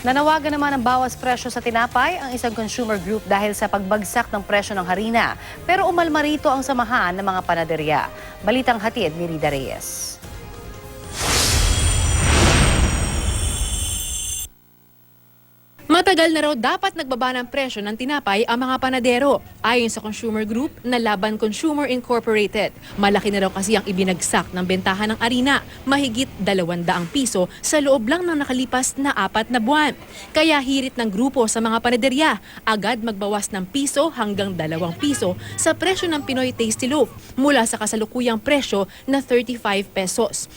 Nanawagan naman ng bawas presyo sa tinapay ang isang consumer group dahil sa pagbagsak ng presyo ng harina. Pero umalma rito ang samahan ng mga panaderya. Balitang hatid ni Rida Reyes. Matagal na raw dapat nagbaba ng presyo ng tinapay ang mga panadero. Ayon sa consumer group na Laban Consumer Incorporated, malaki na raw kasi ang ibinagsak ng bentahan ng harina, mahigit 200 piso sa loob lang ng nakalipas na 4 na buwan. Kaya hirit ng grupo sa mga panaderya, agad magbawas ng piso hanggang 2 piso sa presyo ng Pinoy Tasty Loaf mula sa kasalukuyang presyo na 35 pesos.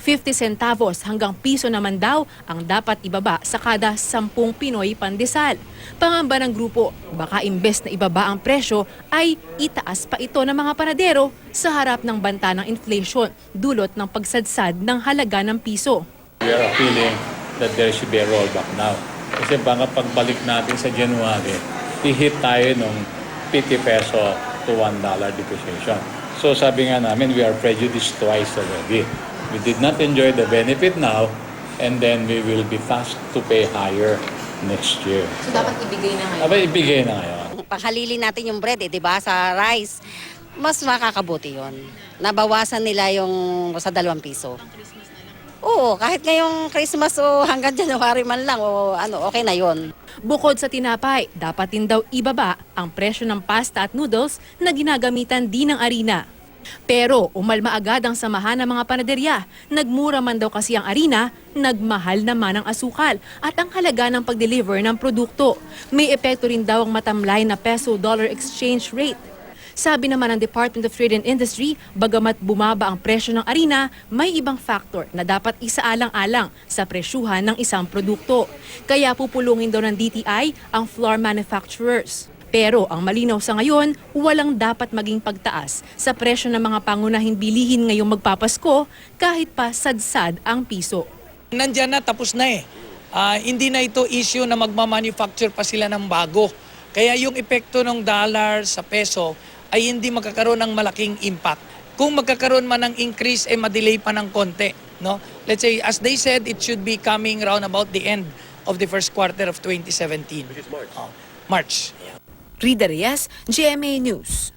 50 centavos hanggang piso naman daw ang dapat ibaba sa kada 10 Pinoy pandesal. Pangamba ng grupo, baka imbes na ibaba ang presyo ay itaas pa ito ng mga panadero sa harap ng banta ng inflation dulot ng pagsadsad ng halaga ng piso. We are appealing that there should be a rollback now. Kasi baka pagbalik natin sa January, i-hit tayo ng 50 peso to $1 depreciation. So sabi nga namin, we are prejudiced twice already. We did not enjoy the benefit now, and then we will be fast to pay higher next year. So dapat ibigay na ngayon? Aba, ibigay na ngayon. Panghalili natin yung bread, di ba, sa rice, mas makakabuti yon. Nabawasan nila yung sa 2 piso. Oo, kahit ngayong Christmas o hanggang January man lang, o ano, okay na yon. Bukod sa tinapay, dapat din daw ibaba ang presyo ng pasta at noodles na ginagamitan din ng harina. Pero umalma agad ang samahan ng mga panaderya. Nagmura man daw kasi ang harina, nagmahal naman ang asukal at ang halaga ng pag-deliver ng produkto. May epekto rin daw ang matamlay na peso-dollar exchange rate. Sabi naman ng Department of Trade and Industry, bagamat bumaba ang presyo ng harina, may ibang factor na dapat isaalang-alang sa presyuhan ng isang produkto. Kaya pupulungin daw ng DTI ang flour manufacturers. Pero ang malinaw sa ngayon, walang dapat maging pagtaas sa presyo ng mga pangunahing bilihin ngayong magpapasko kahit pa sadsad ang piso. Nandiyan na, tapos na eh. Hindi na ito issue na magmamanufacture pa sila ng bago. Kaya yung epekto ng dollar sa peso ay hindi magkakaroon ng malaking impact. Kung magkakaroon man ng increase, madelay pa ng konti. No? Let's say, as they said, it should be coming round about the end of the first quarter of 2017. Which is March. March. Rida Reyes, GMA News.